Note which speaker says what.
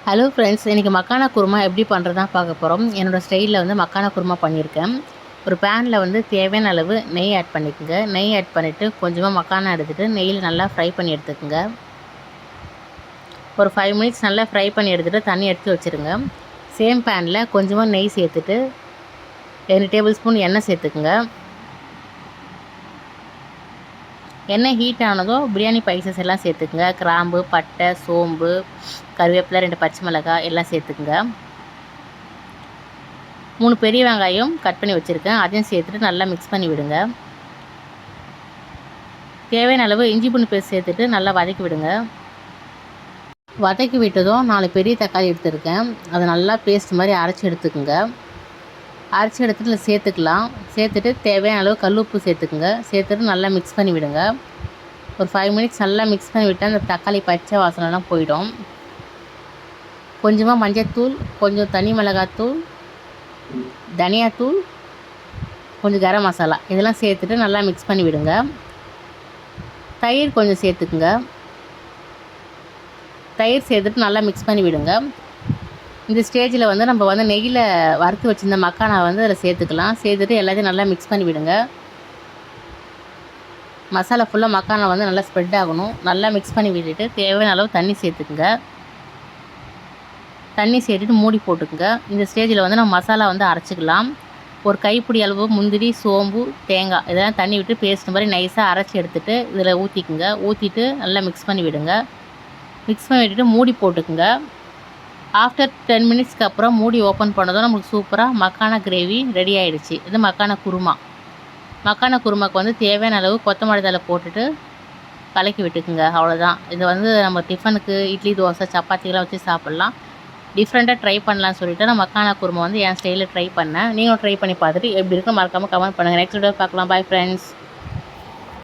Speaker 1: Hello friends, இன்றைக்கி மக்கானா குருமா எப்படி பண்ணுறதுதான் பார்க்க போகிறோம். என்னோடய ஸ்டைலில் வந்து மக்கானா குருமா பண்ணியிருக்கேன். ஒரு பேனில் வந்து தேவையான அளவு நெய் ஆட் பண்ணிக்கோங்க. நெய் ஆட் பண்ணிவிட்டு கொஞ்சமாக மக்கானா எடுத்துகிட்டு நெய்யில் நல்லா ஃப்ரை பண்ணி எடுத்துக்கோங்க. ஒரு 5 மினிட்ஸ் நல்லா ஃப்ரை பண்ணி எடுத்துகிட்டு தண்ணி எடுத்து வச்சுருங்க. சேம் பேனில் கொஞ்சமாக நெய் சேர்த்துட்டு 2 டேபிள் ஸ்பூன் எண்ணெய் சேர்த்துக்குங்க. எண்ணெய் ஹீட் ஆனதும் பிரியாணி ஸ்பைசஸ் எல்லாம் சேர்த்துக்குங்க. கிராம்பு, பட்டை, சோம்பு, கருவேப்பிலை, 2 பச்சை மிளகாய் எல்லாம் சேர்த்துக்குங்க. 3 பெரிய வெங்காயம் கட் பண்ணி வச்சுருக்கேன், அதையும் சேர்த்துட்டு நல்லா மிக்ஸ் பண்ணி விடுங்க. தேவையான அளவு இஞ்சி பூண்டு பேஸ்ட் சேர்த்துட்டு நல்லா வதக்கி விடுங்க. வதக்கி விட்டதும் 4 பெரிய தக்காளி எடுத்துருக்கேன், அதை நல்லா பேஸ்ட் மாதிரி அரைச்சி எடுத்துக்குங்க. அரைச்சி எடுத்துகிட்டு சேர்த்துக்கலாம். சேர்த்துட்டு தேவையான அளவு கல் உப்பு சேர்த்துக்குங்க. சேர்த்துட்டு நல்லா மிக்ஸ் பண்ணி விடுங்க. ஒரு 5 மினிட்ஸ் நல்லா மிக்ஸ் பண்ணி விட்டால் அந்த தக்காளி பச்சை வாசனைலாம் போயிடும். கொஞ்சமாக மஞ்சள்தூள், கொஞ்சம் தனி மிளகாத்தூள், தனியாத்தூள், கொஞ்சம் கரம் மசாலா இதெல்லாம் சேர்த்துட்டு நல்லா மிக்ஸ் பண்ணி விடுங்க. தயிர் கொஞ்சம் சேர்த்துக்குங்க. தயிர் சேர்த்துட்டு நல்லா மிக்ஸ் பண்ணி விடுங்க. இந்த ஸ்டேஜில் வந்து நம்ம வந்து நெய்யில் வறுத்து வச்சுருந்த மக்கானா வந்து அதில் சேர்த்துக்கலாம். சேர்த்துட்டு எல்லாத்தையும் நல்லா மிக்ஸ் பண்ணி விடுங்க. மசாலா ஃபுல்லாக மக்கானா வந்து நல்லா ஸ்ப்ரெட் ஆகணும். நல்லா மிக்ஸ் பண்ணி விட்டுட்டு தேவையான அளவு தண்ணி சேர்த்துக்குங்க. தண்ணி சேர்த்துட்டு மூடி போட்டுக்குங்க. இந்த ஸ்டேஜில் வந்து நம்ம மசாலா வந்து அரைச்சிக்கலாம். ஒரு கைப்பிடி அளவு முந்திரி, சோம்பு, தேங்காய் இதெல்லாம் தண்ணி விட்டு பேஸ்ட் மாதிரி நைஸாக அரைச்சி எடுத்துகிட்டு இதில் ஊற்றிக்குங்க. ஊற்றிட்டு நல்லா மிக்ஸ் பண்ணி விடுங்க. மிக்ஸ் பண்ணி விட்டுட்டு மூடி போட்டுக்குங்க. ஆஃப்டர் 10 மினிட்ஸ்க்கு அப்புறம் மூடி ஓப்பன் பண்ணதும் நமக்கு சூப்பராக மக்கானா கிரேவி ரெடி ஆகிடுச்சு. இது மக்கானா குருமா. மக்கானா குருமாவுக்கு வந்து தேவையான அளவு கொத்தமல்லி தழை போட்டுட்டு கலக்கி விட்டுக்குங்க. அவ்வளோதான். இது வந்து நம்ம டிஃபனுக்கு இட்லி, தோசை, சப்பாத்திலாம் வச்சு சாப்பிட்லாம். டிஃப்ரெண்ட்டாக ட்ரை பண்ணலான்னு சொல்லிட்டு நான் மக்கானா குருமா வந்து என் ஸ்டைலில் ட்ரை பண்ணேன். நீங்களும் ட்ரை பண்ணி பார்த்துட்டு எப்படி இருக்குன்னு மறக்காமல் கமெண்ட் பண்ணுங்கள். நெக்ஸ்ட் வீடியோ பார்க்கலாம். Bye friends.